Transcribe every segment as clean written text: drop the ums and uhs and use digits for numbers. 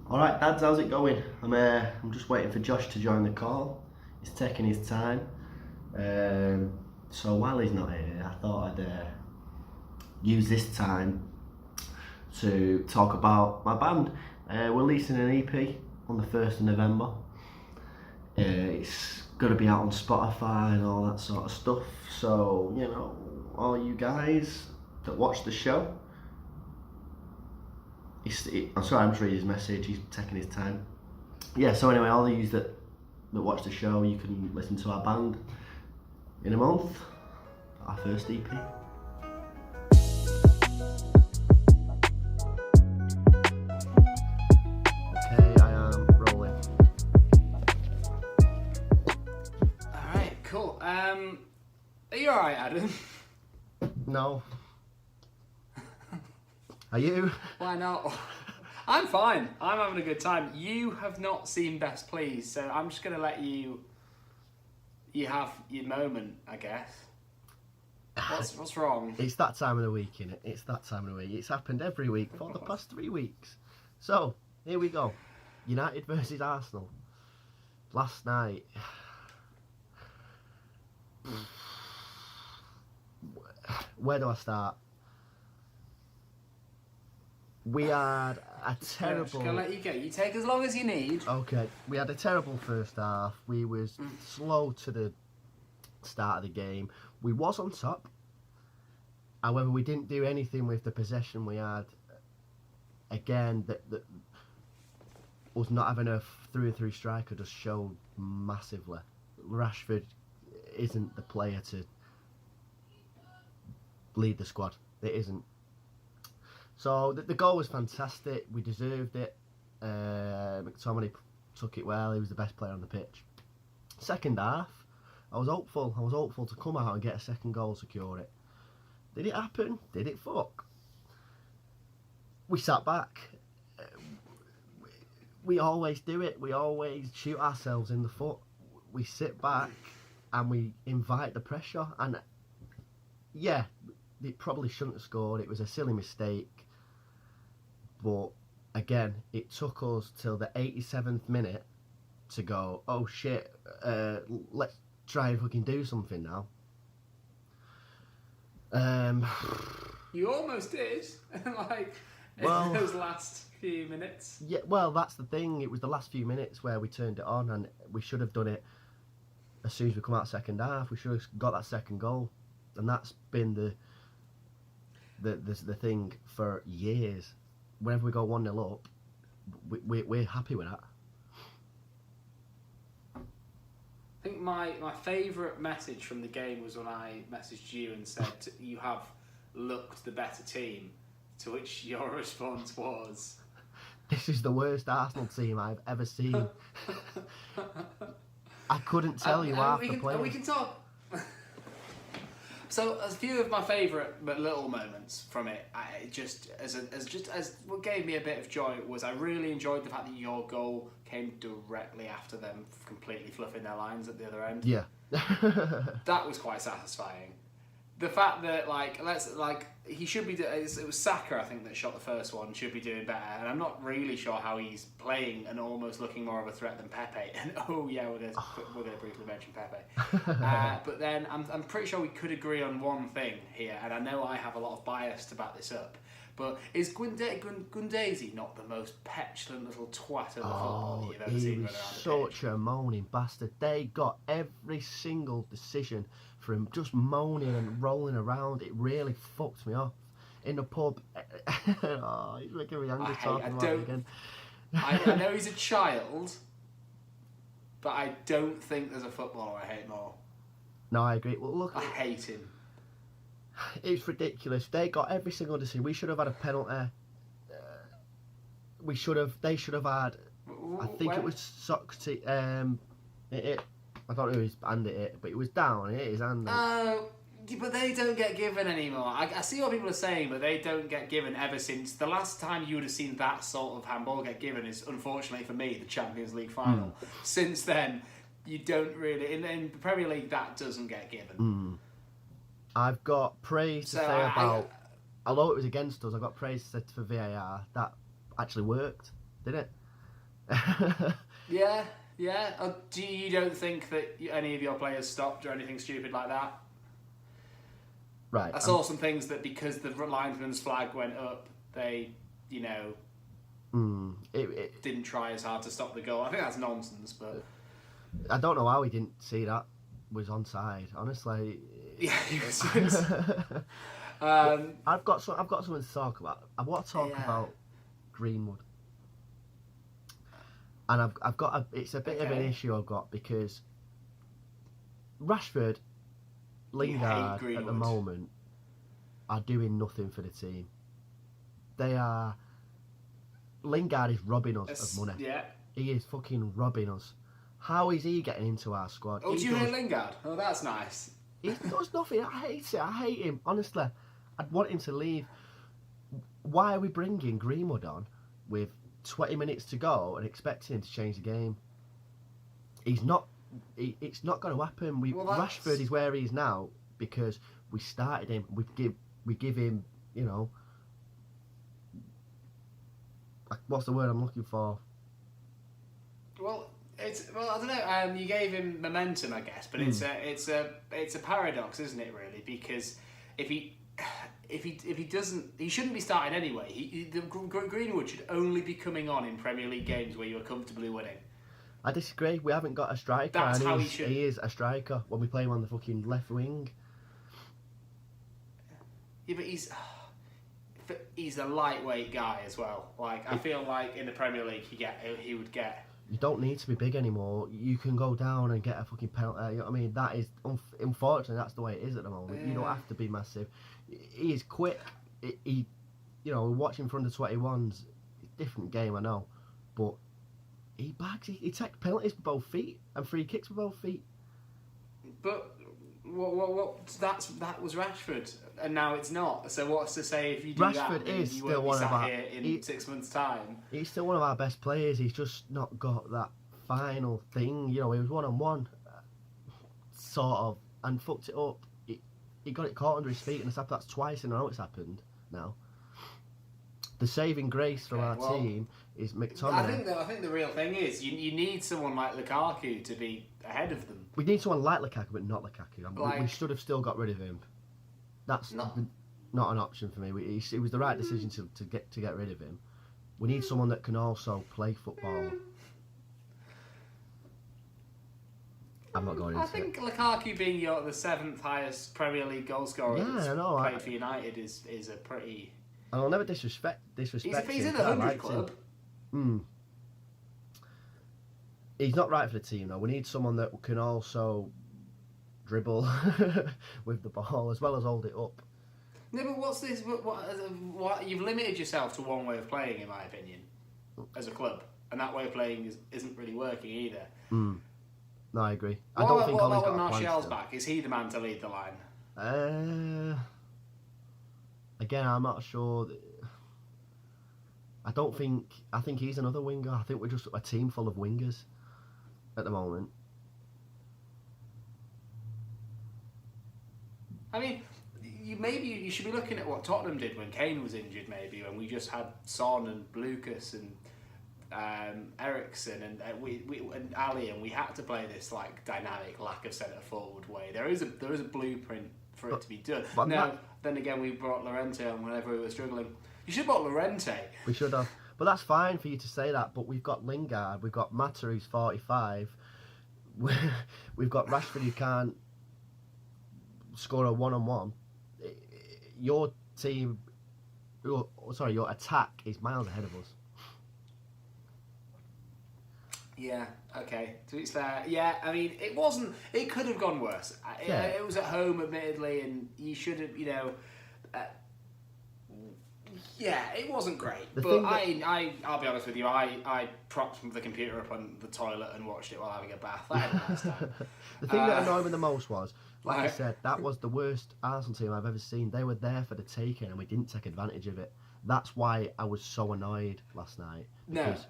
Alright, dads, how's it going? I'm just waiting for Josh to join the call. He's taking his time. So while he's not here, I thought I'd use this time to talk about my band. We're releasing an EP on the 1st of November. It's going to be out on Spotify and all that sort of stuff. So, you know, all you guys that watch the show, I'm sorry, I'm just reading his message, he's taking his time. Yeah, so anyway, all of you that watch the show, you can listen to our band in a month, our first EP. Okay, I am rolling. Alright, cool. Are you alright, Adam? No. Are you? Why not? I'm fine. I'm having a good time. You have not seen Best Pleased, so I'm just going to let you have your moment, I guess. What's wrong? It's that time of the week, innit? It's that time of the week. It's happened every week for the past 3 weeks. So, here we go. United versus Arsenal. Last night. Where do I start? We had a terrible... I'm just going to let you go. You take as long as you need. Okay, we had a terrible first half. We was slow to the start of the game. We was on top. However, we didn't do anything with the possession we had. Again, that was not having a through-and-through striker just showed massively. Rashford isn't the player to lead the squad. It isn't. So the goal was fantastic. We deserved it. McTominay took it well. He was the best player on the pitch. Second half, I was hopeful to come out and get a second goal, secure it. Did it happen? Did it fuck? We sat back. We always do it. We always shoot ourselves in the foot. We sit back and we invite the pressure. And yeah, they probably shouldn't have scored. It was a silly mistake. But again, it took us till the 87th minute to go, oh shit, let's try if we can do something now. You almost did, well, in those last few minutes. Yeah, well, that's the thing. It was the last few minutes where we turned it on, and we should have done it as soon as we come out second half. We should have got that second goal, and that's been the thing for years. Whenever we go 1-0 up, we're happy with that. I think my favourite message from the game was when I messaged you and said, you have looked the better team, to which your response was... This is the worst Arsenal team I've ever seen. I couldn't tell you half the players. We can talk... So, a few of my favourite but little moments from it, what gave me a bit of joy was I really enjoyed the fact that your goal came directly after them completely fluffing their lines at the other end. Yeah. That was quite satisfying. The fact that he should be. It was Saka, I think, that shot the first one. Should be doing better, and I'm not really sure how he's playing and almost looking more of a threat than Pepe. And oh yeah, we're going to briefly mention Pepe. But then I'm pretty sure we could agree on one thing here, and I know I have a lot of bias to back this up. But is Gundezi not the most petulant little twat of the football that you've ever seen running around the pitch? He was such a moaning bastard. They got every single decision for him just moaning and rolling around. It really fucked me off. In the pub, he's making me angry talking about it again. I know he's a child, but I don't think there's a footballer I hate more. No, I agree. Well, look, I hate him. It's ridiculous. They got every single decision. We should have had a penalty. They should have had. I think it was Socrates. I don't know whose hand it hit, but it was down. It hit his hand. But they don't get given anymore. I see what people are saying, but they don't get given ever since the last time you would have seen that sort of handball get given is, unfortunately for me, the Champions League final. Since then, you don't really in the Premier League that doesn't get given. I've got praise to say about. Although it was against us, I got praise to say for VAR that actually worked, didn't it? Yeah. You don't think that any of your players stopped or anything stupid like that? Right. I saw some things that because the linesman's flag went up, they, didn't try as hard to stop the goal. I think that's nonsense, but I don't know how he didn't see that was onside. Honestly. Yeah. I've got something to talk about. I want to talk about Greenwood, and I've got it's a bit of an issue I've got because Rashford, Lingard at the moment are doing nothing for the team. Lingard is robbing us of money. Yeah. He is fucking robbing us. How is he getting into our squad? Oh, do you hate Lingard? Oh, that's nice. He does nothing. I hate it. I hate him. Honestly, I'd want him to leave. Why are we bringing Greenwood on with 20 minutes to go and expecting him to change the game? He's not. It's not going to happen. Rashford is where he is now because we started him. We give him. What's the word I'm looking for? Well, I don't know. You gave him momentum, I guess, but it's a paradox, isn't it? Really, because if he doesn't, he shouldn't be starting anyway. Greenwood should only be coming on in Premier League games where you are comfortably winning. I disagree. We haven't got a striker. That's how he should. He is a striker when we play him on the fucking left wing. Yeah, but he's a lightweight guy as well. Like I feel like in the Premier League he would get. You don't need to be big anymore. You can go down and get a fucking penalty. You know what I mean? That is unfortunately that's the way it is at the moment. Yeah. You don't have to be massive. He is quick. We're watching for under 21s. Different game, I know, but he bags. He takes penalties with both feet and free kicks with both feet. But that was Rashford, and now it's not. So what's to say if you do Rashford that? Is still one of our. Here in 6 months' time. He's still one of our best players. He's just not got that final thing. He was 1-on-1, sort of, and fucked it up. He got it caught under his feet, and that's twice in a row it's happened now. The saving grace from our team is McTominay. I think the real thing is you need someone like Lukaku to be ahead of them. We need someone like Lukaku, but not Lukaku. We should have still got rid of him. That's not an option for me. It was the right decision to get rid of him. We need someone that can also play football. I'm not going into it. I think Lukaku being the 7th highest Premier League goal scorer played for United is a pretty. And I'll never disrespect He's him. in the 100 club. He's not right for the team though. We need someone that can also dribble with the ball as well as hold it up. No, but what's this? What you've limited yourself to one way of playing, in my opinion, as a club, and that way of playing isn't really working either. No, I agree. I don't think Ollie's got a plan. Martial's back. Is he the man to lead the line? Again, I'm not sure. I think he's another winger. I think we're just a team full of wingers at the moment. I mean, you should be looking at what Tottenham did when Kane was injured. Maybe when we just had Son and Lucas and Eriksen and and Ali, and we had to play this like dynamic lack of centre forward way. There is a blueprint for it to be done. Then again, we brought Llorente on whenever we were struggling. You should have brought Llorente. We should have. But that's fine for you to say that. But we've got Lingard, we've got Mata who's 45, we've got Rashford who can't score a 1-on-1. Your attack is miles ahead of us. Yeah, okay. To be fair, yeah, I mean, it could have gone worse. It was at home, admittedly, and you should have, it wasn't great. I'll be honest with you, I propped the computer up on the toilet and watched it while having a bath. I had a nice time. The thing that annoyed me the most was, like I said, that was the worst Arsenal team I've ever seen. They were there for the taking and we didn't take advantage of it. That's why I was so annoyed last night. Because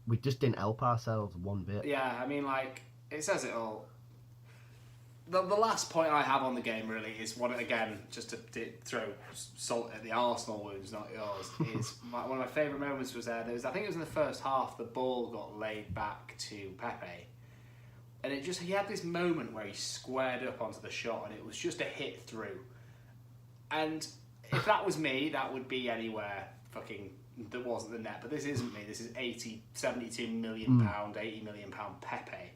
we just didn't help ourselves one bit. Yeah, I mean, like, it says it all. The last point I have on the game really is one, again, just to throw salt at the Arsenal wounds, not yours, is one of my favourite moments was there. I think it was in the first half, the ball got laid back to Pepe. And he had this moment where he squared up onto the shot and it was just a hit through. And if that was me, that would be anywhere fucking that wasn't the net. But this isn't me. This is 72 million pound, 80 million pound Pepe.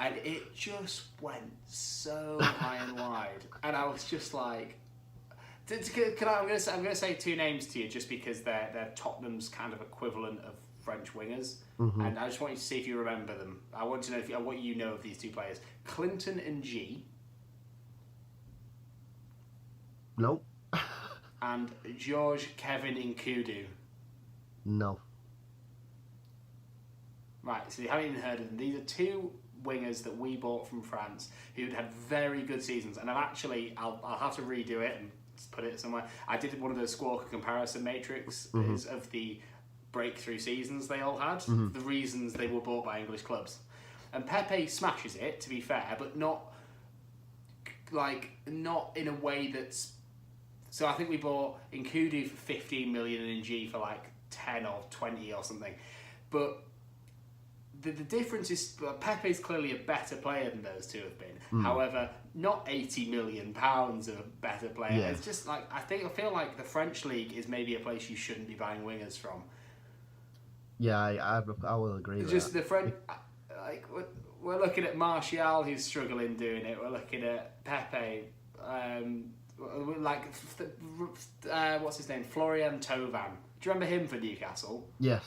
And it just went so high and wide. And I was just like... I'm going to say two names to you just because they're Tottenham's kind of equivalent of French wingers. Mm-hmm. And I just want you to see if you remember them. I want to know what you know of these two players. Clinton and G. Nope. And George Kevin Nkudu. No. Right, so you haven't even heard of them. These are two wingers that we bought from France who'd had very good seasons, and I'll have to redo it and put it somewhere. I did one of those Squawka comparison matrices of the breakthrough seasons they all had, the reasons they were bought by English clubs, and Pepe smashes it, to be fair, but not in a way that's... So I think we bought Nkudu for 15 million and Ng for like 10 or 20 or something, but the difference is Pepe's clearly a better player than those two have been. However, not 80 million pounds of a better player. Yeah. It's just like I feel like the French league is maybe a place you shouldn't be buying wingers from. Yeah, I will agree with just that. The French, like we're looking at Martial, who's struggling doing it. We're looking at Pepe, what's his name, Florian Thauvin. Do you remember him for Newcastle? Yes.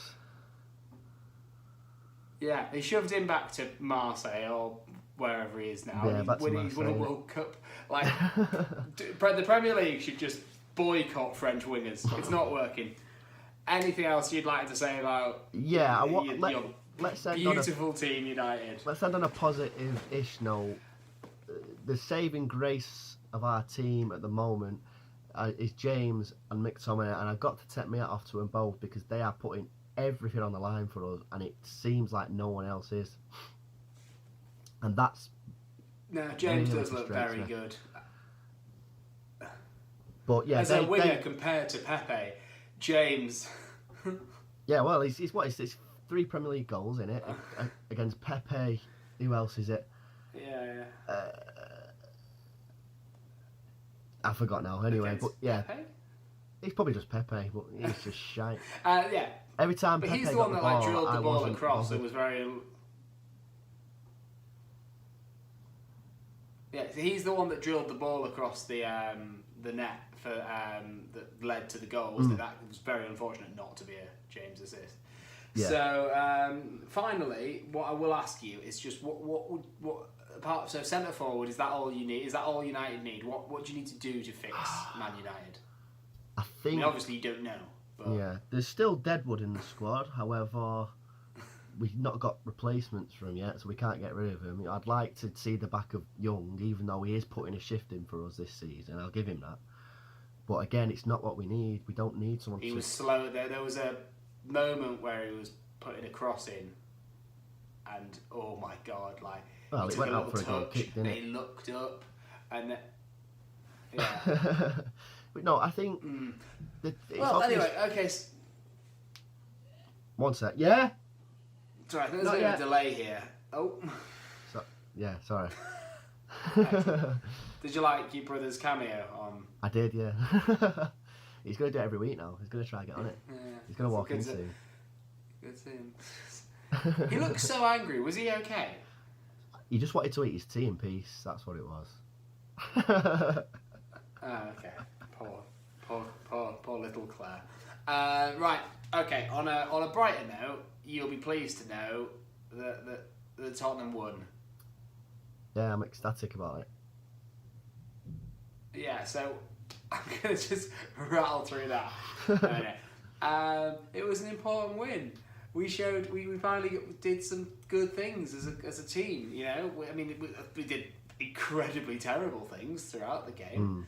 Yeah, they shoved him back to Marseille or wherever he is now. Yeah, He's won a World Cup. Like, the Premier League should just boycott French wingers. It's not working. Anything else you'd like to say about your beautiful team United? Let's end on a positive-ish note. The saving grace of our team at the moment is James and McTominay, and I've got to take my hat off to them both because they are putting everything on the line for us, and it seems like no one else is. And that's... No, James does look very good. But yeah, as a winger compared to Pepe, James... yeah, well, he's 3 Premier League goals in it against Pepe. Who else is it? Yeah. I forgot now. Anyway, against but yeah, Pepe? He's probably just Pepe, but he's just shite. Yeah. Every time but Pepe he's the got one that ball, drilled the ball across. It was very... Yeah, he's the one that drilled the ball across the net for that led to the goal. That was very unfortunate not to be a James assist. Yeah. So finally, what I will ask you is just what apart so centre forward, is that all you need? Is that all United need? What do you need to do to fix Man United? I think obviously you don't know. But... Yeah, there's still Deadwood in the squad. However, we've not got replacements for him yet, so we can't get rid of him. I'd like to see the back of Young, even though he is putting a shift in for us this season. I'll give him that. But again, it's not what we need. We don't need someone. He was slow. There was a moment where he was putting a cross in, and oh my god, like well, it went out for a goal kick, didn't it? He looked up, and yeah. But no, I think. Well, obvious. Anyway, okay. One sec. Yeah. Sorry, there's a bit of a delay here. Oh. Yeah, sorry. Did you like your brother's cameo on? I did, yeah. He's going to do it every week now. He's going to try and get on it. Yeah, he's going to walk in soon. Good to see him. He looks so angry. Was he okay? He just wanted to eat his tea in peace. That's what it was. Oh, okay. Poor little Claire. Right. Okay. On a brighter note, you'll be pleased to know that Tottenham won. Yeah, I'm ecstatic about it. Yeah. So I'm gonna just rattle through that. It was an important win. We finally did some good things as a team. You know, we did incredibly terrible things throughout the game.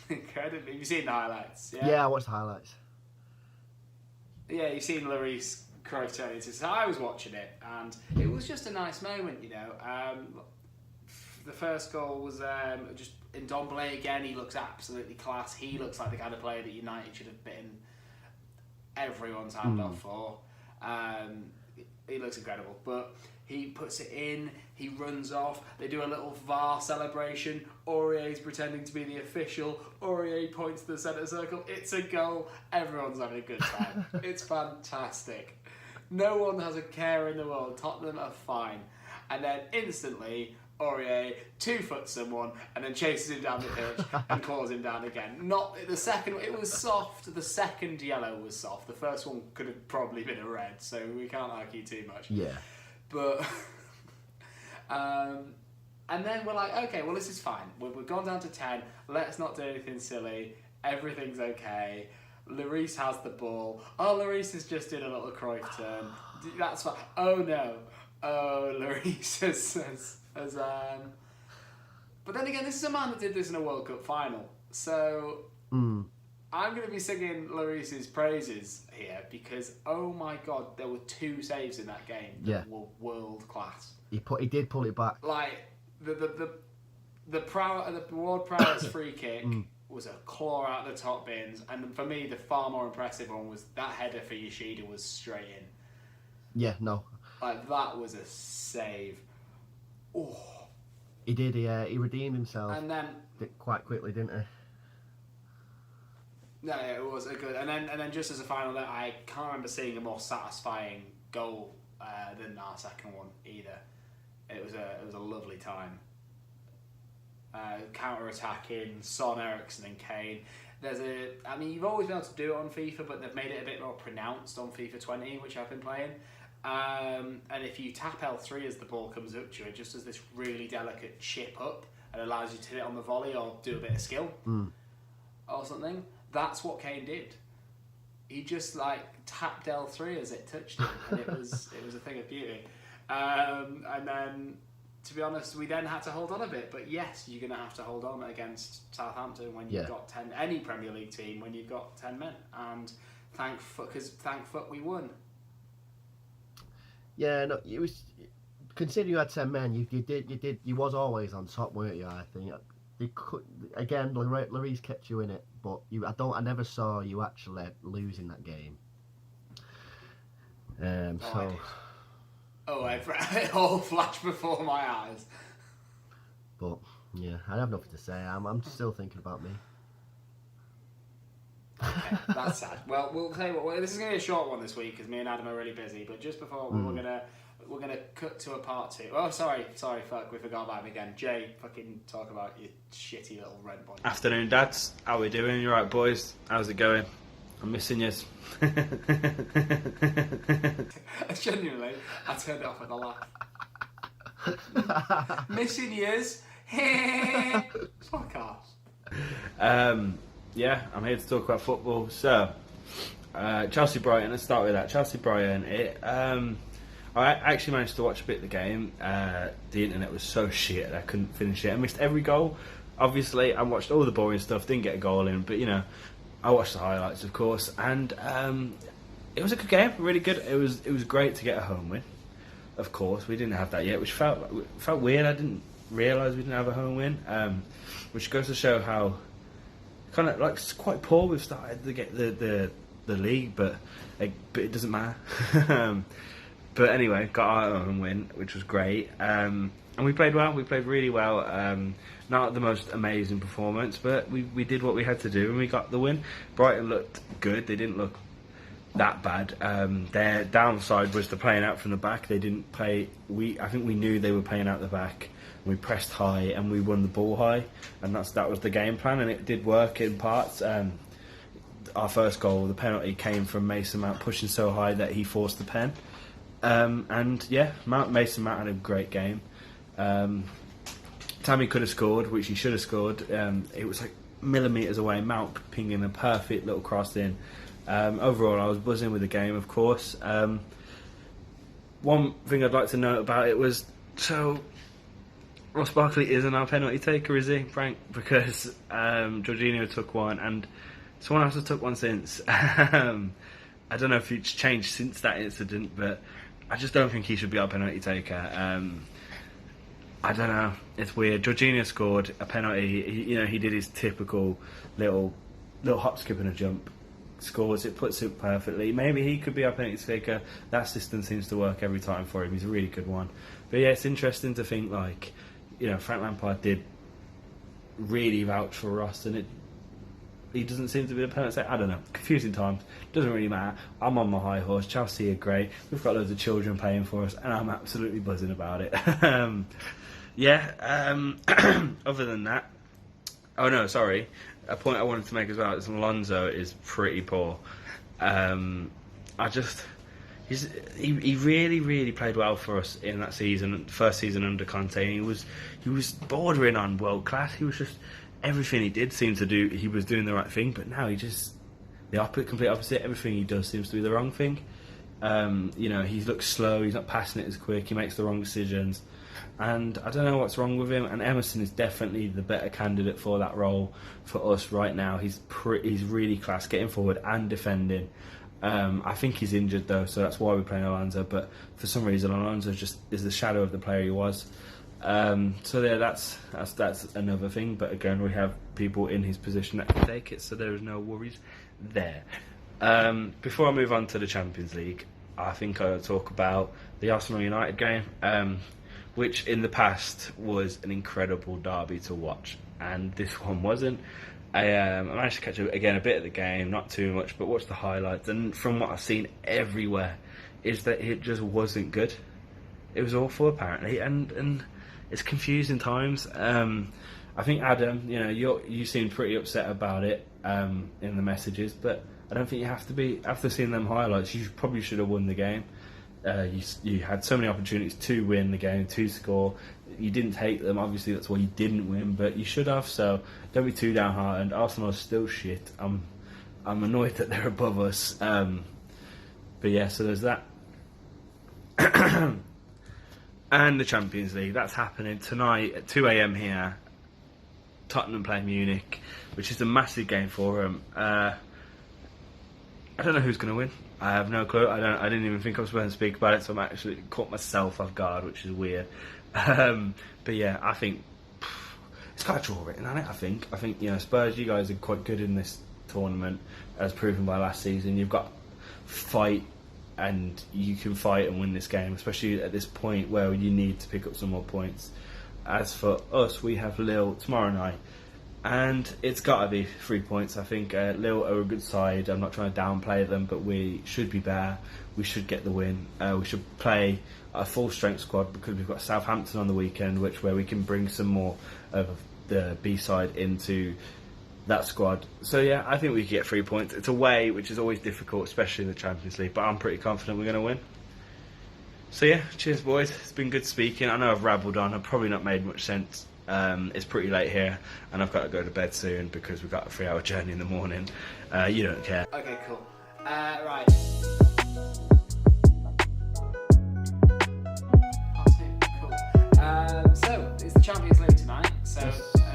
Incredibly. Have you seen the highlights? Yeah, I watched the highlights. Yeah, you've seen Lloris Cruyff turn into. So I was watching it, and it was just a nice moment, you know. the first goal was just in Ndombele again. He looks absolutely class. He looks like the kind of player that United should have bitten everyone's hand off for. He looks incredible, but he puts it in, he runs off, they do a little VAR celebration, Aurier's pretending to be the official, Aurier points to the centre circle, it's a goal, everyone's having a good time. It's fantastic. No one has a care in the world, Tottenham are fine. And then instantly, Aurier 2-foot someone and then chases him down the pitch and claws him down again. Not the second, it was soft, the second yellow was soft, the first one could have probably been a red, so we can't argue too much. Yeah. But, and then we're like, okay, well this is fine. We've gone down to 10. Let's not do anything silly. Everything's okay. Lloris has the ball. Oh, Lloris has just did a little Cruyff turn. That's fine. Oh no. Oh, Lloris has but then again, this is a man that did this in a World Cup final. So I'm going to be singing Lloris's praises here because, oh my God, there were 2 saves in that game that were world class. He did pull it back. Like the world prowess free kick was a claw out the top bins, and for me, the far more impressive one was that header for Yoshida was straight in. Yeah, no. Like that was a save. Oh. He did. He redeemed himself. And then quite quickly, didn't he? No, it was a good. And then just as a final note, I can't remember seeing a more satisfying goal than our second one either. It was a lovely time. Counter attacking, Son, Eriksen, and Kane. I mean, you've always been able to do it on FIFA, but they've made it a bit more pronounced on FIFA 20, which I've been playing. And if you tap L3 as the ball comes up to you, it just does this really delicate chip up and allows you to hit it on the volley or do a bit of skill or something. That's what Kane did. He just like tapped L3 as it touched him, and it was a thing of beauty. And then, to be honest, we then had to hold on a bit. But yes, you're going to have to hold on against Southampton when you've got 10. Any Premier League team when you've got 10 men. And thank fuck we won. Yeah, no, it was. Consider you had 10 men. You was always on top, weren't you? I think. Again, Lloris kept you in it, but I never saw you actually losing that game. It all flashed before my eyes. But yeah, I have nothing to say. I'm still thinking about me. Okay, that's sad. Well, we'll tell you what. This is going to be a short one this week because me and Adam are really busy. But just before we're gonna cut to a part 2. Oh, sorry, fuck, we forgot about him again. Jay, fucking talk about your shitty little rent boy. Afternoon, dads. How we doing? You right, boys? How's it going? I'm missing yous. Genuinely, I turned it off with a laugh. Missing yous. Fuck off. Yeah, I'm here to talk about football. So, Chelsea-Brighton. Let's start with that. Chelsea-Brighton. I actually managed to watch a bit of the game. The internet was so shit I couldn't finish it. I missed every goal. Obviously, I watched all the boring stuff. Didn't get a goal in, but I watched the highlights, of course. And it was a good game. Really good. It was great to get a home win. Of course, we didn't have that yet, which felt weird. I didn't realise we didn't have a home win, which goes to show how kind of like quite poor we've started to get the league, but it doesn't matter. But anyway, got our own win, which was great. And we played well. We played really well. Not the most amazing performance, but we did what we had to do and we got the win. Brighton looked good. They didn't look that bad. Their downside was the playing out from the back. They didn't play. I think we knew they were playing out the back. We pressed high and we won the ball high, and that was the game plan, and it did work in parts. Our first goal, the penalty, came from Mason Mount pushing so high that he forced the pen. Mason Mount had a great game. Tammy could have scored, which he should have scored. It was like millimetres away. Mount pinging a perfect little cross in. Overall, I was buzzing with the game, of course. One thing I'd like to note about it was, so Ross Barkley isn't our penalty taker, is he, Frank? Because Jorginho took one and someone else has took one since. I don't know if it's changed since that incident, but I just don't think he should be our penalty taker. I don't know. It's weird. Jorginho scored a penalty. He did his typical little hop, skip and a jump. Scores it, puts it perfectly. Maybe he could be our penalty taker. That system seems to work every time for him. He's a really good one. But yeah, it's interesting to think Frank Lampard did really vouch for Ross, and he doesn't seem to be the penalty taker. I don't know. Confusing times. Doesn't really matter. I'm on my high horse. Chelsea are great. We've got loads of children paying for us, and I'm absolutely buzzing about it. Other than that, oh no, sorry. A point I wanted to make as well is Alonso is pretty poor. He really, really played well for us in that season, first season under Conte. And he was bordering on world class. He was just everything he did seemed to do. He was doing the right thing, but now he complete opposite. Everything he does seems to be the wrong thing. He looks slow. He's not passing it as quick. He makes the wrong decisions. And I don't know what's wrong with him. And Emerson is definitely the better candidate for that role for us right now. He's really class, getting forward and defending. I think he's injured though, so that's why we're playing Alonso. But for some reason, Alonso just is the shadow of the player he was. That's another thing. But again, we have people in his position that can take it, so there is no worries there. Before I move on to the Champions League, I think I'll talk about the Arsenal United game. Which in the past was an incredible derby to watch, and this one wasn't. I managed to catch a bit of the game, not too much, but watched the highlights, and from what I've seen everywhere, is that it just wasn't good. It was awful apparently, and it's confusing times. I think Adam, you seemed pretty upset about it in the messages, but I don't think you have to be. After seeing them highlights, you probably should have won the game. You had so many opportunities to win the game, to score. You didn't take them. Obviously, that's why you didn't win, but you should have. So don't be too downhearted. Arsenal are still shit. I'm annoyed that they're above us. But yeah, so there's that. And the Champions League, that's happening tonight at 2 a.m. here. Tottenham playing Munich, which is a massive game for them. I don't know who's going to win. I have no clue. I didn't even think I was supposed to speak about it, so I'm actually caught myself off guard, which is weird. But yeah, I think it's got a draw written on it. I think Spurs, you guys are quite good in this tournament, as proven by last season. You've got fight, and you can fight and win this game, especially at this point where you need to pick up some more points. As for us, we have Lille tomorrow night. And it's got to be 3 points. I think Lille are a good side. I'm not trying to downplay them, but we should be better. We should get the win. We should play a full strength squad because we've got Southampton on the weekend, where we can bring some more of the B side into that squad. So yeah, I think we can get 3 points. It's away, which is always difficult, especially in the Champions League. But I'm pretty confident we're going to win. So yeah, cheers boys. It's been good speaking. I know I've rabbled on. I've probably not made much sense. It's pretty late here, and I've got to go to bed soon because we've got a 3-hour journey in the morning. You don't care. Okay, cool. Right. Cool. So it's the Champions League tonight. So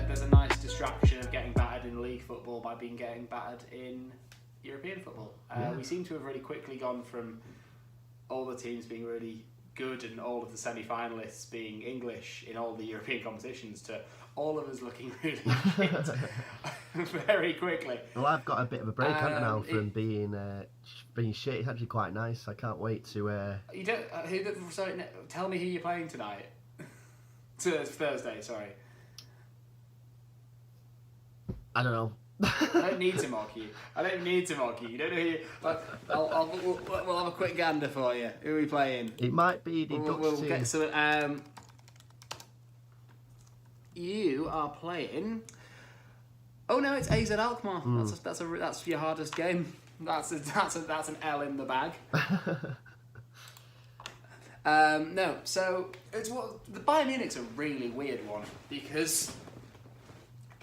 there's a nice distraction of getting battered in league football by getting battered in European football. We seem to have really quickly gone from all the teams being really good and all of the semi-finalists being English in all the European competitions to all of us looking really shit very quickly. Well, I've got a bit of a break, haven't I, now from being shit. It's actually quite nice. I can't wait to... You don't... sorry, tell me who you're playing tonight. Thursday, sorry. I don't know. I don't need to mock you. You don't know who you... We'll have a quick gander for you. Who are we playing? It might be the Dutch we'll team. Get some... you are playing... Oh no, it's AZ Alkmaar. That's your hardest game. That's an L in the bag. No, so the Bayern Munich's a really weird one because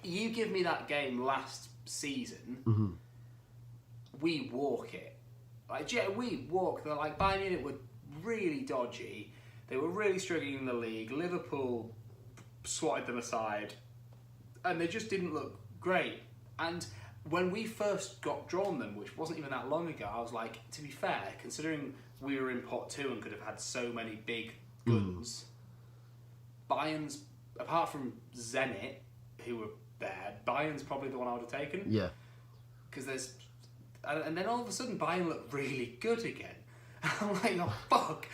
you give me that game last season, we walk it. We walk. Bayern Munich were really dodgy. They were really struggling in the league. Liverpool swatted them aside, and they just didn't look great. And when we first got drawn them, which wasn't even that long ago, I was like, to be fair, considering we were in pot 2 and could have had so many big guns, Bayern's, apart from Zenit, who were there, Bayern's probably the one I would have taken. Yeah. Because there's... And then all of a sudden, Bayern look really good again. I'm like, oh, fuck.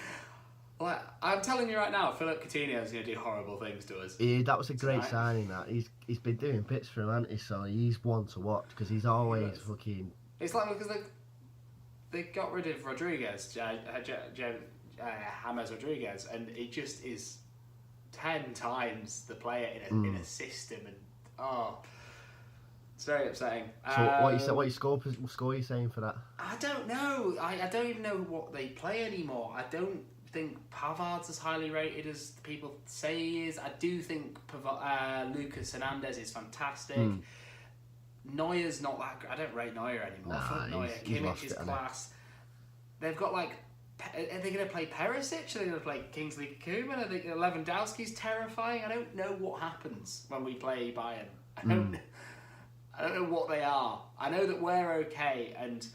Like, I'm telling you right now, Philip Coutinho's going to do horrible things to us. Yeah, that was a great tonight. signing, that. He's been doing bits for him, hasn't he? So he's one to watch, because he's always fucking... It's like, because they got rid of Rodriguez, James Rodriguez, and it just is 10 times the player in a system, and it's very upsetting. So what score are you saying for that? I don't know. I don't even know what they play anymore. I don't think Pavard's as highly rated as people say he is. I do think Lucas Hernandez is fantastic. Neuer's not that great. I don't rate Neuer anymore. Nah, Neuer. Kimmich is class. They've got like... Are they going to play Perisic? Are they going to play Kingsley Coman? Are they, Lewandowski's terrifying. I don't know what happens when we play Bayern. I don't know what they are. I know that we're okay, and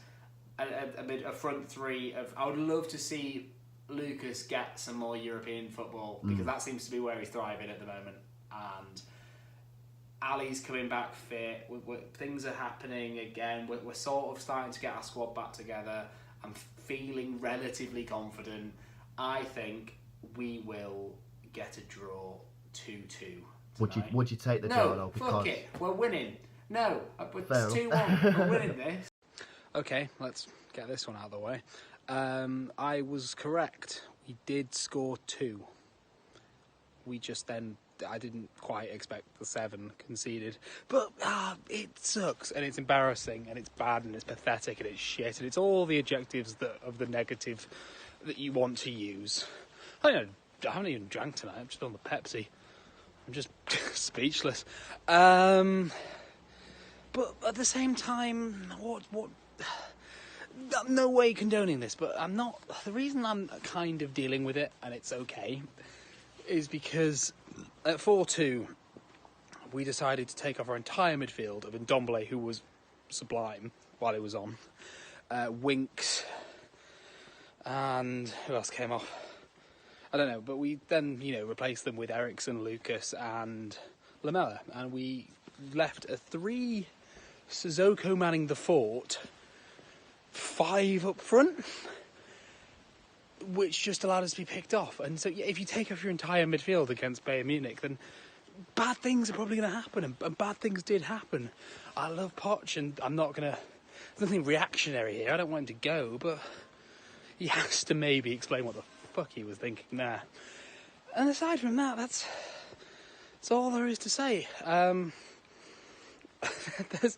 a front three of... I would love to see Lucas get some more European football, because that seems to be where he's thriving at the moment. And Ali's coming back fit. Things are happening again. We're sort of starting to get our squad back together. I'm feeling relatively confident. I think we will get a draw 2-2 tonight. Would you take the draw though? No, fuck it. We're winning. No, it's 2-1. We're winning this. Okay, let's get this one out of the way. I was correct. We did score 2. We just then... I didn't quite expect the 7 conceded. But it sucks, and it's embarrassing, and it's bad, and it's pathetic, and it's shit, and it's all the adjectives of the negative that you want to use. I haven't even drank tonight. I'm just on the Pepsi. I'm just speechless. But at the same time, what? I'm no way condoning this, but I'm not. The reason I'm kind of dealing with it, and it's okay, is because at 4-2, we decided to take off our entire midfield of Ndombele, who was sublime while he was on, Winks, and who else came off? I don't know, but we then, replaced them with Eriksen, Lucas, and Lamela, and we left a 3 Sissoko manning the fort, 5 up front, which just allowed us to be picked off. And so if you take off your entire midfield against Bayern Munich, then bad things are probably going to happen, and bad things did happen. I love Poch, and I'm not going to... There's nothing reactionary here. I don't want him to go, but he has to maybe explain what the fuck he was thinking there. And aside from that, that's all there is to say. It's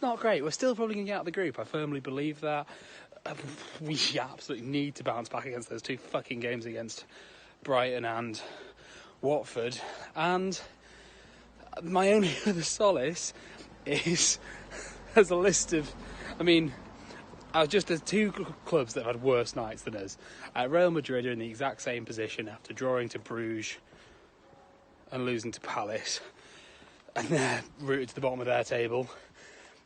not great. We're still probably going to get out of the group. I firmly believe that. We absolutely need to bounce back against those 2 fucking games against Brighton and Watford. And my only other solace is there's a list of... there's 2 clubs that have had worse nights than us. Real Madrid are in the exact same position after drawing to Bruges and losing to Palace. And they're rooted to the bottom of their table.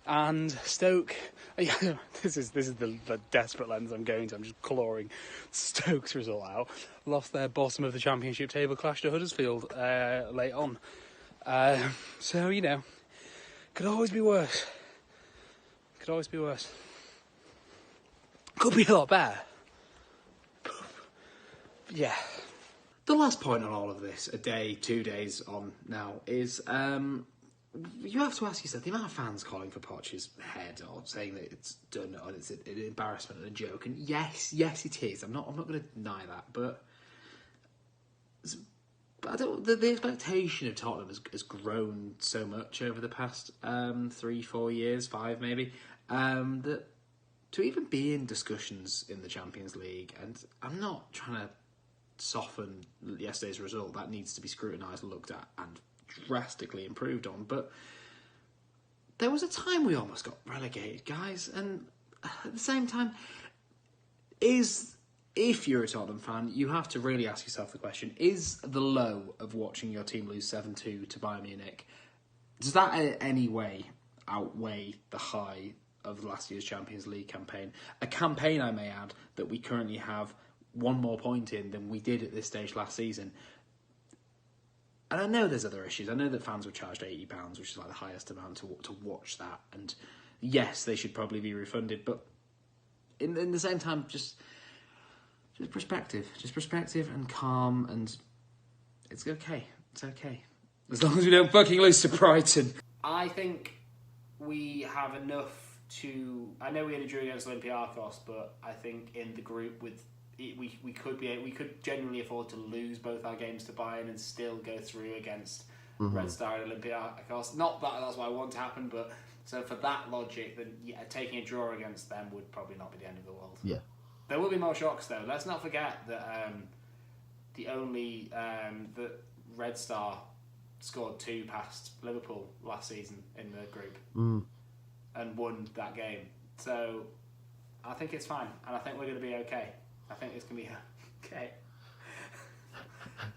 And Stoke, this is the desperate lens I'm going to. I'm just clawing Stoke's result out. Lost their bottom of the Championship table clash to Huddersfield late on. So, could always be worse. Could always be worse. Could be a lot better. Yeah. The last point on all of this, a day, 2 days on now, is... you have to ask yourself, the amount of fans calling for Poch's head or saying that it's done or it's an embarrassment and a joke, and yes it is. I'm not going to deny that, but I don't. The expectation of Tottenham has grown so much over the past 3-4 years, 5 maybe, that to even be in discussions in the Champions League, and I'm not trying to soften yesterday's result. That needs to be scrutinised, looked at, and drastically improved on, but there was a time we almost got relegated, guys, and at the same time, if you're a Tottenham fan, you have to really ask yourself the question, is the low of watching your team lose 7-2 to Bayern Munich, does that in any way outweigh the high of last year's Champions League campaign? A campaign, I may add, that we currently have 1 more point in than we did at this stage last season. And I know there's other issues. I know that fans were charged £80, which is like the highest amount to watch that. And yes, they should probably be refunded. But in the same time, just perspective. Just perspective and calm. And it's okay. It's okay. As long as we don't fucking lose to Brighton. I think we have enough to... I know we had a draw against Olympiacos, but I think in the group with... We could genuinely afford to lose both our games to Bayern and still go through against Red Star and Olympiacos. Not that that's what I want to happen, but so for that logic, then taking a draw against them would probably not be the end of the world. Yeah, there will be more shocks though. Let's not forget that that Red Star scored 2 past Liverpool last season in the group and won that game. So I think it's fine, and I think we're going to be okay. I think it's going to be okay.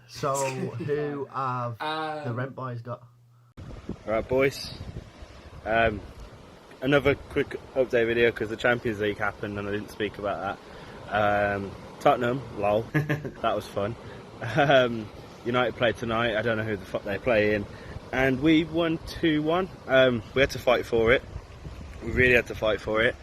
So, who have the Rent Boys got? Alright, boys. Another quick update video because the Champions League happened and I didn't speak about that. Tottenham, lol. That was fun. United played tonight. I don't know who the fuck they play in. And we won 2-1. We had to fight for it. We really had to fight for it.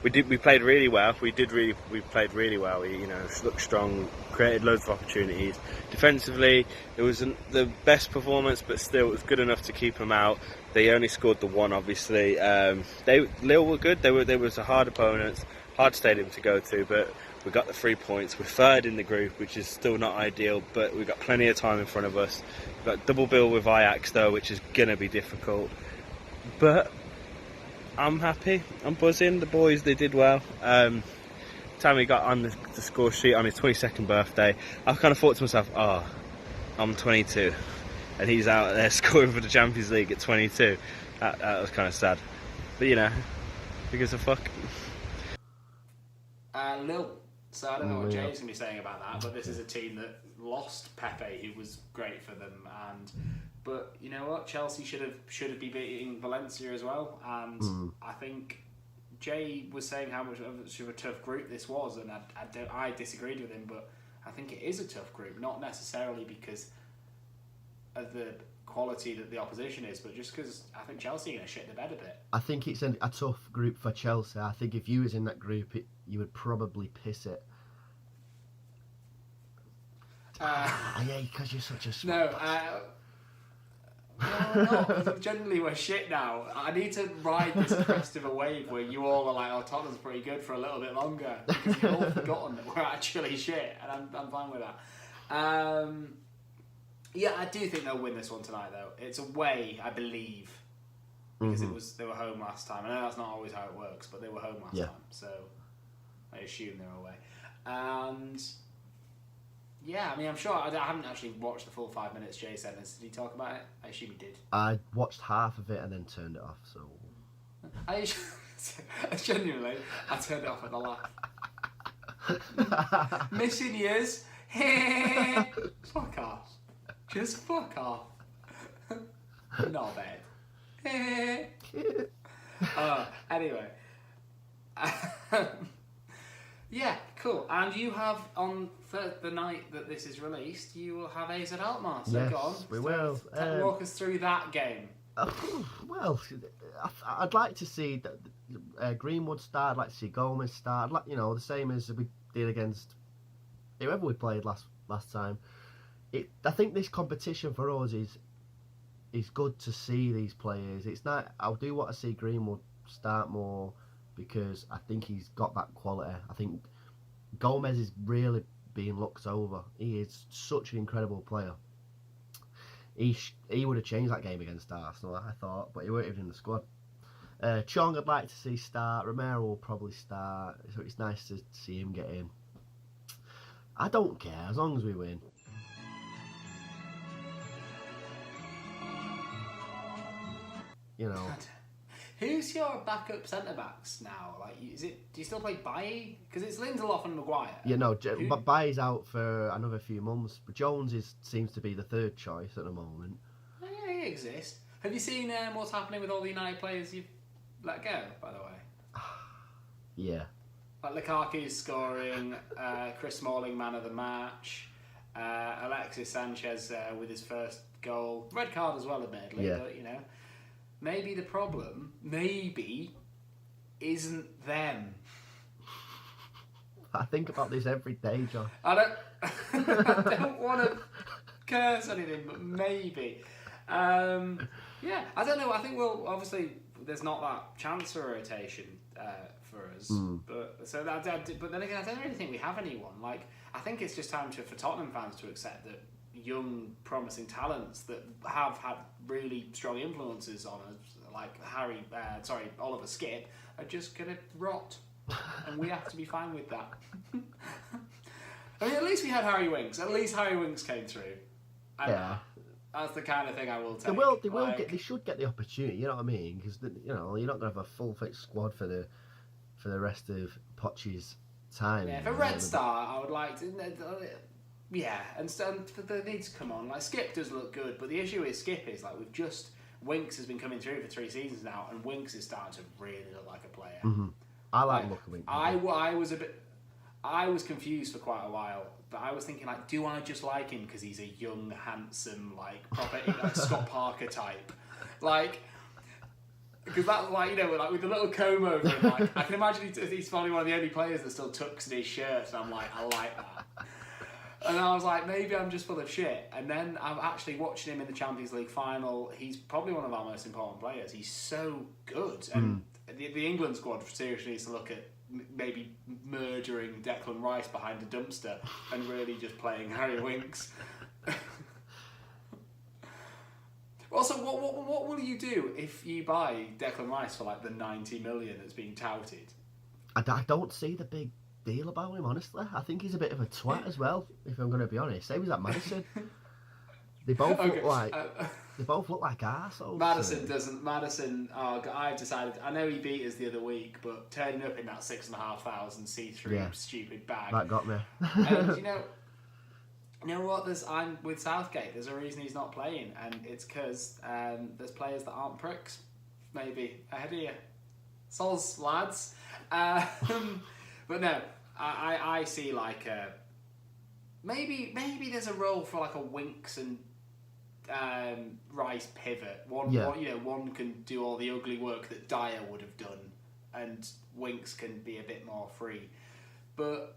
We played really well. We played really well. We looked strong, created loads of opportunities. Defensively, it wasn't the best performance, but still it was good enough to keep them out. They only scored the 1, obviously. Lille were good. There was a hard opponent, hard stadium to go to, but we got the 3 points. We're third in the group, which is still not ideal, but we've got plenty of time in front of us. We've got double bill with Ajax though, which is gonna be difficult. But I'm happy. I'm buzzing. The boys, they did well. Tammy got on the score sheet on his 22nd birthday. I kind of thought to myself, I'm 22. And he's out there scoring for the Champions League at 22. That was kind of sad. But, who gives a fuck? Lille. So I don't know what James can be saying about that, but this is a team that lost Pepe, who was great for them. But you know what? Chelsea should have been beating Valencia as well. And I think Jay was saying how much of a tough group this was, and I disagreed with him. But I think it is a tough group, not necessarily because of the quality that the opposition is, but just because I think Chelsea are going to shit the bed a bit. I think it's a tough group for Chelsea. I think if you was in that group, you would probably piss it. Yeah, because you're such a smart No, generally we're shit now. I need to ride this crest of a wave where you all are like, Tottenham's pretty good for a little bit longer, because you've all forgotten that we're actually shit, and I'm fine with that. Yeah, I do think they'll win this one tonight though. It's away, I believe, because they were home last time. I know that's not always how it works, but they were home last time, so I assume they're away. And yeah, I mean, I'm sure I haven't actually watched the full 5 minutes Jay sent us. Did he talk about it? I assume he did. I watched half of it and then turned it off. So genuinely, I turned it off at the laugh. Missing years. Fuck off. Just fuck off. Not bad. Anyway. Yeah, cool. And you have, on the night that this is released, you will have AZ Alkmaar. So yes, go on. We will. Walk us through that game. Well, I'd like to see Greenwood start. I'd like to see Gomez start. The same as we did against whoever we played last time. I think this competition for us is good to see these players. It's not. I do want to see Greenwood start more because I think he's got that quality. I think Gomez is really being looked over. He is such an incredible player. He would have changed that game against Arsenal, I thought, but he weren't even in the squad. Chong I'd like to see start. Romero will probably start, so it's nice to see him get in. I don't care, as long as we win. Who's your backup centre backs now? Like, do you still play Bailly? Because it's Lindelof and Maguire. Yeah, no, but Bailly's out for another few months. But Jones seems to be the third choice at the moment. Oh, yeah, he exists. Have you seen what's happening with all the United players you've let go? By the way. Yeah. Like Lukaku's scoring. Chris Smalling man of the match. Alexis Sanchez with his first goal, red card as well, admittedly. Yeah. But maybe the problem isn't them. I think about this every day, John. I don't want to curse anything, but maybe. Yeah, I don't know. I think obviously there's not that chance for rotation for us. But then again, I don't really think we have anyone. Like, I think it's just time for Tottenham fans to accept that young, promising talents that have had really strong influences on us, like Oliver Skip, are just gonna rot, and we have to be fine with that. I mean, at least we had Harry Winks. At least Harry Winks came through. And that's the kind of thing I will take. They should get the opportunity. You know what I mean? Because you're not gonna have a full fit squad for the rest of Poch's time. Yeah, for Red Star, I would like to. Yeah, and they need to come on. Like, Skip does look good, but the issue with Skip is like Winks has been coming through for 3 seasons now, and Winks is starting to really look like a player. Mm-hmm. I like look at Winks. I was confused for quite a while, but I was thinking, like, do I just like him because he's a young, handsome, like proper like Scott Parker type, like. Because that's like, like with the little comb over him, like, I can imagine he's probably one of the only players that still tucks in his shirt, and I'm like, I like that. And I was like, maybe I'm just full of shit. And then I'm actually watching him in the Champions League final. He's probably one of our most important players. He's so good. And the England squad seriously needs to look at maybe murdering Declan Rice behind a dumpster and really just playing Harry Winks. Also, what will you do if you buy Declan Rice for like the 90 million that's being touted? I don't see the big deal about him, honestly. I think he's a bit of a twat as well, if I'm going to be honest. Same as that Madison. They both look like arseholes. Madison. I've decided. I know he beat us the other week, but turning up in that 6,500 see-through stupid bag that got me. And you know what? I'm with Southgate. There's a reason he's not playing, and it's because there's players that aren't pricks. Maybe ahead of you, soz lads. But no, I see like maybe there's a role for like a Winks and Rice pivot. One can do all the ugly work that Dyer would have done, and Winks can be a bit more free. But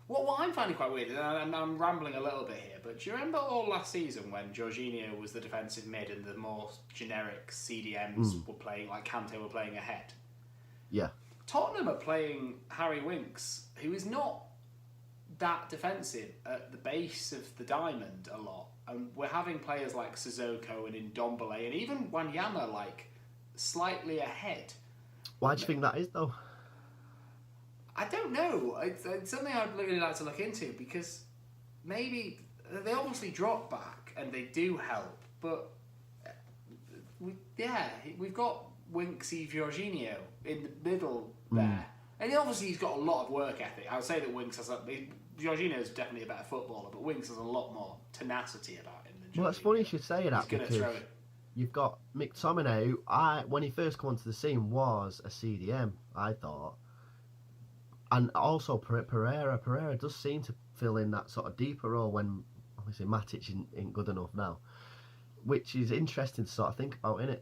what I'm finding quite weird, and I'm rambling a little bit here, but do you remember all last season when Jorginho was the defensive mid and the more generic CDMs were playing, like Kante were playing ahead? Yeah. Tottenham are playing Harry Winks, who is not that defensive at the base of the diamond a lot. And we're having players like Sissoko and Ndombele and even Wanyama like slightly ahead. Why do you think that is though? I don't know. It's something I'd really like to look into, because maybe they obviously drop back and they do help, but we've got Winksy Jorginho in the middle there. And obviously he's got a lot of work ethic. I would say that Winks has Jorginho is definitely a better footballer, but Winks has a lot more tenacity about him than Jorginho. Well, it's funny you should say that, because you've got McTominay, who when he first came onto the scene was a CDM, I thought. And also Pereira. Pereira does seem to fill in that sort of deeper role when obviously Matic ain't good enough now, which is interesting to sort of think about, innit?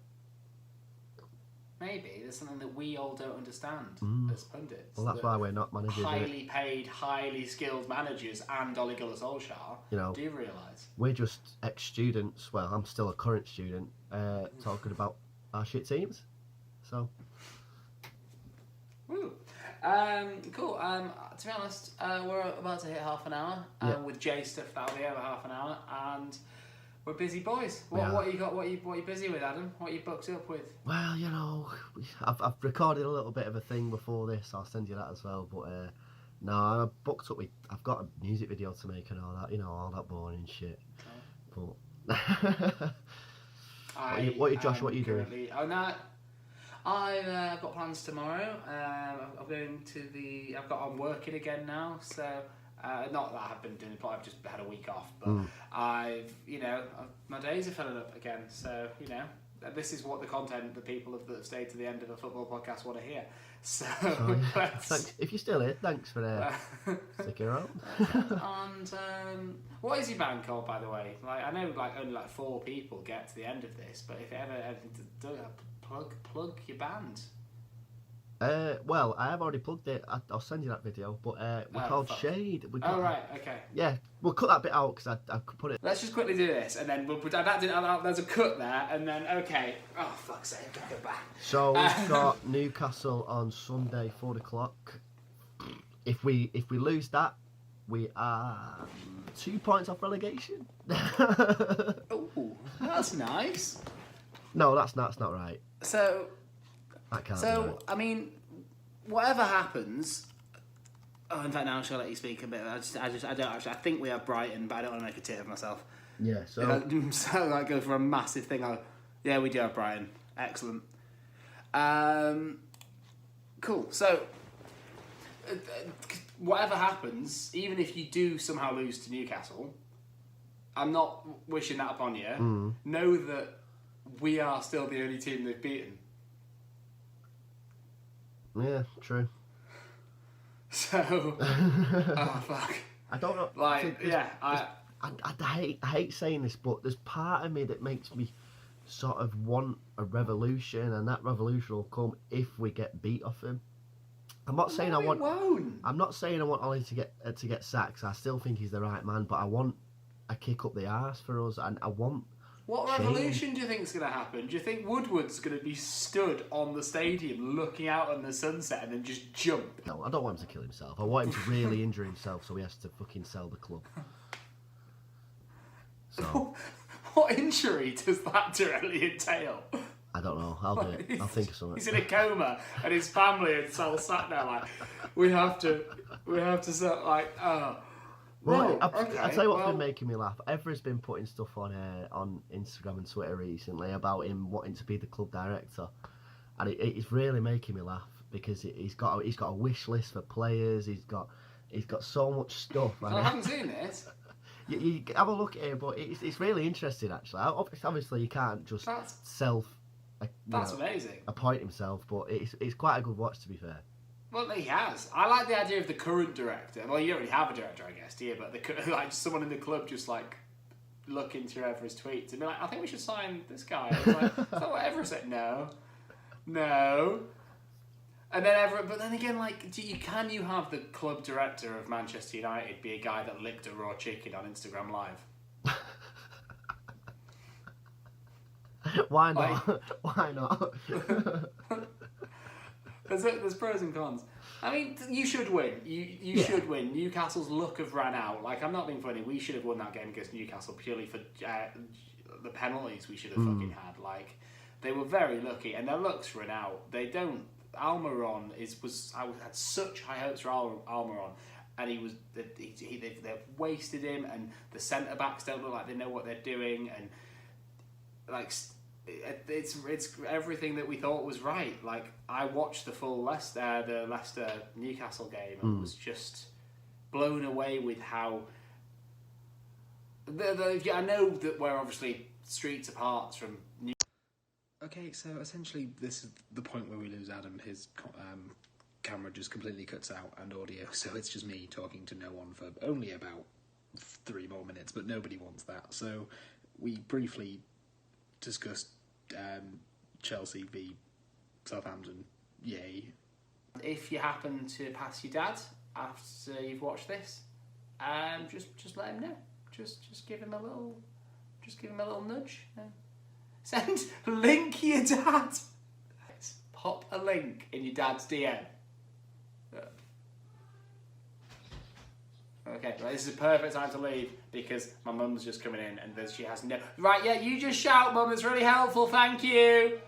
Maybe there's something that we all don't understand as pundits. Well, that's why we're not managers. Highly paid, highly skilled managers and Ole Gunnar Solskjaer do realise. We're just ex-students. Well, I'm still a current student talking about our shit teams. So. Woo. Cool. To be honest, we're about to hit half an hour. With J stuff, that'll be over half an hour, and we're busy boys. What you got? What you busy with, Adam? What you booked up with? Well, I've recorded a little bit of a thing before this. I'll send you that as well. But no, I'm booked up with. I've got a music video to make and all that. All that boring shit. Oh. But Josh? What are you doing? Oh no. I've got plans tomorrow. I'm working again now, so not that I've been doing. I've just had a week off, but my days are filling up again. So this is what the content the people that have stayed to the end of a football podcast want to hear. So, thanks. If you're still here, thanks for sticking around. And what is your band called, by the way? Like, I know only 4 people get to the end of this, but if it ever plug your band. Well, I have already plugged it. I'll send you that video. But we're called Shade. Right, okay. Yeah, we'll cut that bit out because I could put it. Let's just quickly do this, and then there's a cut there, and then okay. Oh fuck's sake, go back. So we've got Newcastle on Sunday, 4:00. If we lose that, we are 2 points off relegation. Oh, that's nice. No, that's not right. So. That can't be So, right. I mean, whatever happens. Oh, in fact, now I shall let you speak a bit. I don't actually. I think we have Brighton, but I don't want to make a tit of myself. Yeah. So. So I go for a massive thing. Yeah, we do have Brighton. Excellent. Cool. So, whatever happens, even if you do somehow lose to Newcastle, I'm not wishing that upon you. Know that we are still the only team they've beaten. Yeah, true. So, oh fuck. I don't know. Like, yeah, I hate saying this, but there's part of me that makes me sort of want a revolution, and that revolution will come if we get beat off him. I'm not saying I want. Won't. I'm not saying I want Ollie to get sacked. I still think he's the right man, but I want a kick up the arse for us, and I want. What revolution do you think is going to happen? Do you think Woodward's going to be stood on the stadium looking out on the sunset and then just jump? No, I don't want him to kill himself. I want him to really injure himself so he has to fucking sell the club. So, what injury does that directly entail? I don't know. I'll do it. I'll think of something. He's in a coma and his family are all sat there like, we have to sort like, oh. Well, okay, I'll tell you what's been making me laugh. Evra's been putting stuff on Instagram and Twitter recently about him wanting to be the club director, and it's really making me laugh because he's got a wish list for players. He's got so much stuff. I haven't seen this. You have a look at it, but it's really interesting actually. Obviously, you can't just amazing. appoint himself, but it's quite a good watch to be fair. Well, he has. I like the idea of the current director. Well, you don't really have a director, I guess, do you? But like someone in the club just like looking through Evra's tweets and be like, I think we should sign this guy. It's like, is that what Evra said? No. And then but then again, like, can you have the club director of Manchester United be a guy that licked a raw chicken on Instagram Live? Why not? Why not? There's pros and cons. I mean, you should win. You should win. Newcastle's luck have ran out. Like, I'm not being funny. We should have won that game against Newcastle purely for the penalties we should have fucking had. Like, they were very lucky, and their luck's run out. They don't. Almiron I had such high hopes for Almiron, and they've wasted him, and the centre backs don't look like they know what they're doing, and like. It's everything that we thought was right. Like, I watched the full Leicester Newcastle game and was just blown away with how I know that we're obviously streets apart from Okay, so essentially this is the point where we lose Adam. His camera just completely cuts out and audio, so it's just me talking to no one for only about 3 more minutes, but nobody wants that. So we briefly discussed Chelsea v Southampton. Yay. If you happen to pass your dad after you've watched this, just let him know. Just give him a little nudge. Send link your dad. Pop a link in your dad's DM. Okay, well, this is a perfect time to leave because my mum's just coming in and she has no... Right, yeah, you just shout, mum, it's really helpful, thank you.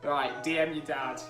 Right, DM your dad.